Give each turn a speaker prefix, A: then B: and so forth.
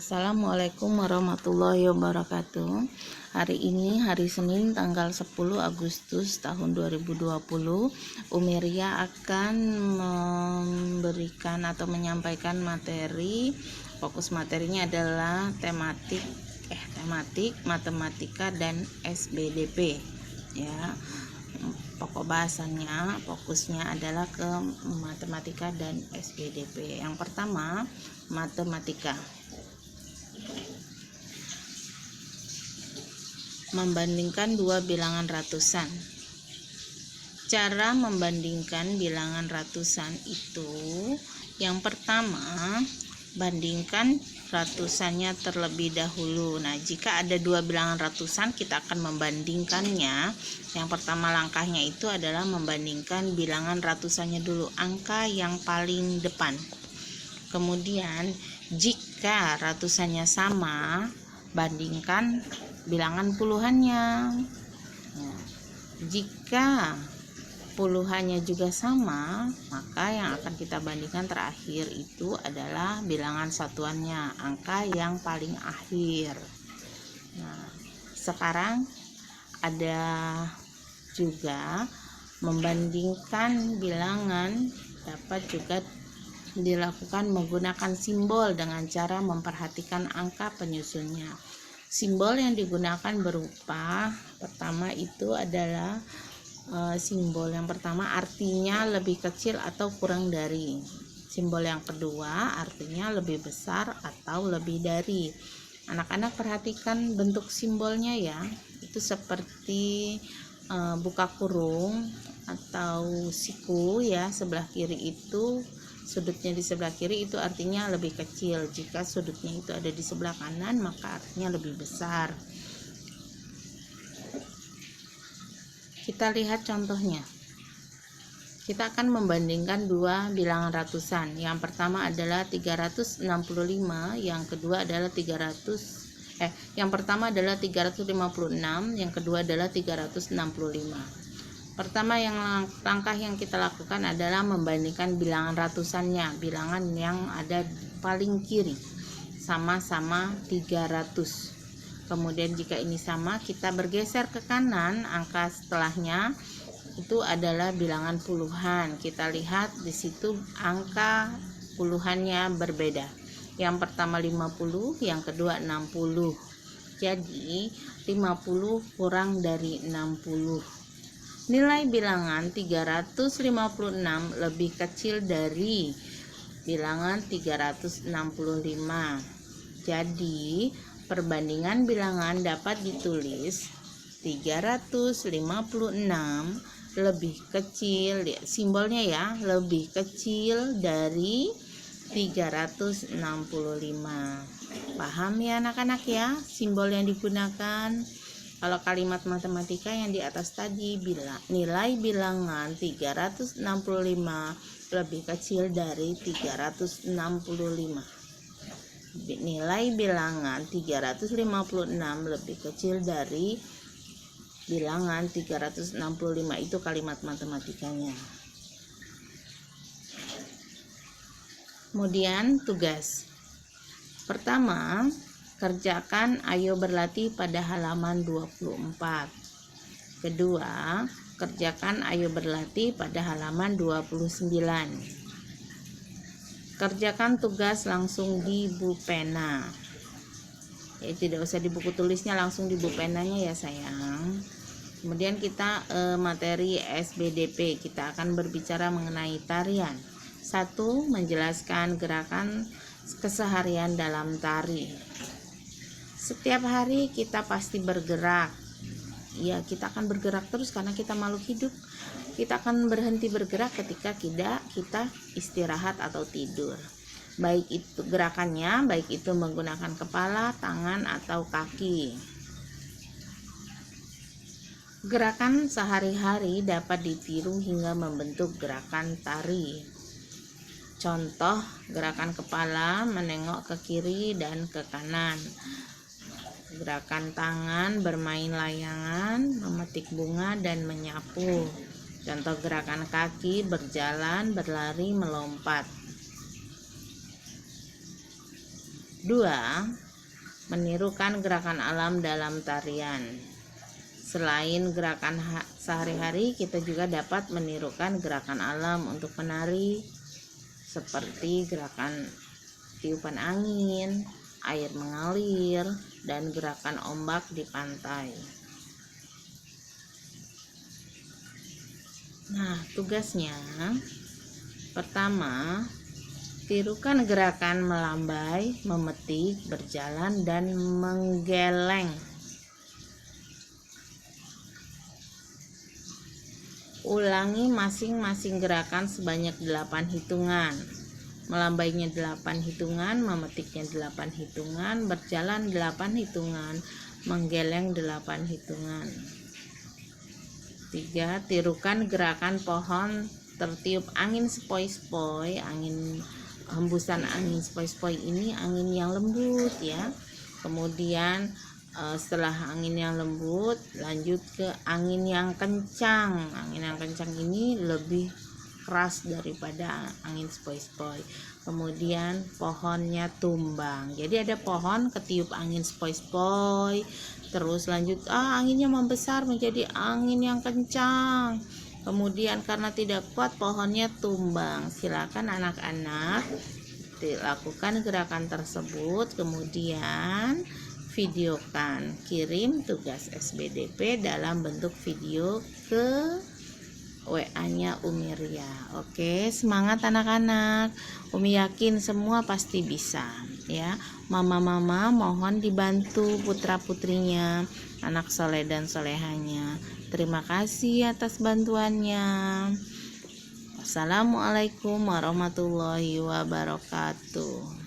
A: Assalamualaikum warahmatullahi wabarakatuh. Hari ini hari Senin tanggal 10 Agustus tahun 2020, Umiria akan memberikan atau menyampaikan materi. Fokus materinya adalah tematik matematika dan SBDP ya. Pokok bahasannya fokusnya adalah ke matematika dan SBDP. Yang pertama, matematika. Membandingkan dua bilangan ratusan. Cara membandingkan bilangan ratusan itu, yang pertama, bandingkan ratusannya terlebih dahulu. Nah, jika ada dua bilangan ratusan, kita akan membandingkannya. Yang pertama langkahnya itu adalah membandingkan bilangan ratusannya dulu, angka yang paling depan. Kemudian jika ratusannya sama, bandingkan bilangan puluhannya. Nah, jika puluhannya juga sama, maka yang akan kita bandingkan terakhir itu adalah bilangan satuannya, angka yang paling akhir. Nah, sekarang ada juga membandingkan bilangan dapat juga dilakukan menggunakan simbol dengan cara memperhatikan angka penyusunnya. Simbol yang digunakan berupa, pertama itu adalah simbol yang pertama artinya lebih kecil atau kurang dari. Simbol yang kedua artinya lebih besar atau lebih dari. Anak-anak perhatikan bentuk simbolnya ya. Itu seperti buka kurung atau siku ya, sebelah kiri itu sudutnya di sebelah kiri itu artinya lebih kecil. Jika sudutnya itu ada di sebelah kanan, maka artinya lebih besar. Kita lihat contohnya. Kita akan membandingkan dua bilangan ratusan. Yang pertama adalah 365, yang kedua adalah yang pertama adalah 356, yang kedua adalah 365. Pertama, langkah yang kita lakukan adalah membandingkan bilangan ratusannya, bilangan yang ada paling kiri, sama-sama 300. Kemudian jika ini sama, kita bergeser ke kanan, angka setelahnya itu adalah bilangan puluhan. Kita lihat di situ angka puluhannya berbeda. Yang pertama 50, yang kedua 60. Jadi 50 kurang dari 60. Nilai bilangan 356 lebih kecil dari bilangan 365. Jadi, perbandingan bilangan dapat ditulis 356 lebih kecil, simbolnya ya, lebih kecil dari 365. Paham ya anak-anak ya, simbol yang digunakan? Kalau kalimat matematika yang di atas tadi, nilai bilangan 365 lebih kecil dari 365. Nilai bilangan 356 lebih kecil dari bilangan 365, itu kalimat matematikanya. Kemudian tugas. Pertama, kerjakan ayo berlatih pada halaman 24. Kedua, kerjakan ayo berlatih pada halaman 29. Kerjakan tugas langsung di pulpena. Ya, tidak usah di buku tulisnya, langsung di pulpenanya ya sayang. Kemudian kita materi SBDP, kita akan berbicara mengenai tarian. 1. Menjelaskan gerakan keseharian dalam tari. Setiap hari kita pasti bergerak. Ya, kita akan bergerak terus karena kita makhluk hidup. Kita akan berhenti bergerak ketika kita istirahat atau tidur. Baik itu gerakannya, baik itu menggunakan kepala, tangan, atau kaki. Gerakan sehari-hari dapat ditiru hingga membentuk gerakan tari. Contoh, gerakan kepala menengok ke kiri dan ke kanan. Gerakan tangan bermain layangan, memetik bunga, dan menyapu. Contoh gerakan kaki berjalan, berlari, melompat. 2. Menirukan gerakan alam dalam tarian. Selain gerakan sehari-hari, kita juga dapat menirukan gerakan alam untuk menari, seperti gerakan tiupan angin, air mengalir, dan gerakan ombak di pantai. Nah, tugasnya pertama, tirukan gerakan melambai, memetik, berjalan, dan menggeleng. Ulangi masing-masing gerakan sebanyak 8 hitungan. Melambainya 8 hitungan, memetiknya 8 hitungan, berjalan 8 hitungan, menggeleng 8 hitungan. 3. Tirukan gerakan pohon tertiup angin sepoi-sepoi. Hembusan angin sepoi-sepoi ini angin yang lembut ya. Kemudian setelah angin yang lembut, lanjut ke angin yang kencang. Angin yang kencang ini lebih keras daripada angin sepoi-sepoi. Kemudian pohonnya tumbang. Jadi ada pohon ketiup angin sepoi-sepoi, terus lanjut anginnya membesar menjadi angin yang kencang. Kemudian karena tidak kuat pohonnya tumbang. Silakan anak-anak lakukan gerakan tersebut, kemudian videokan, kirim tugas SBDP dalam bentuk video ke WA-nya Umi Ria. Oke, semangat anak-anak. Umi yakin semua pasti bisa ya. Mama-mama mohon dibantu putra-putrinya, anak soleh dan solehanya. Terima kasih atas bantuannya. Wassalamualaikum warahmatullahi wabarakatuh.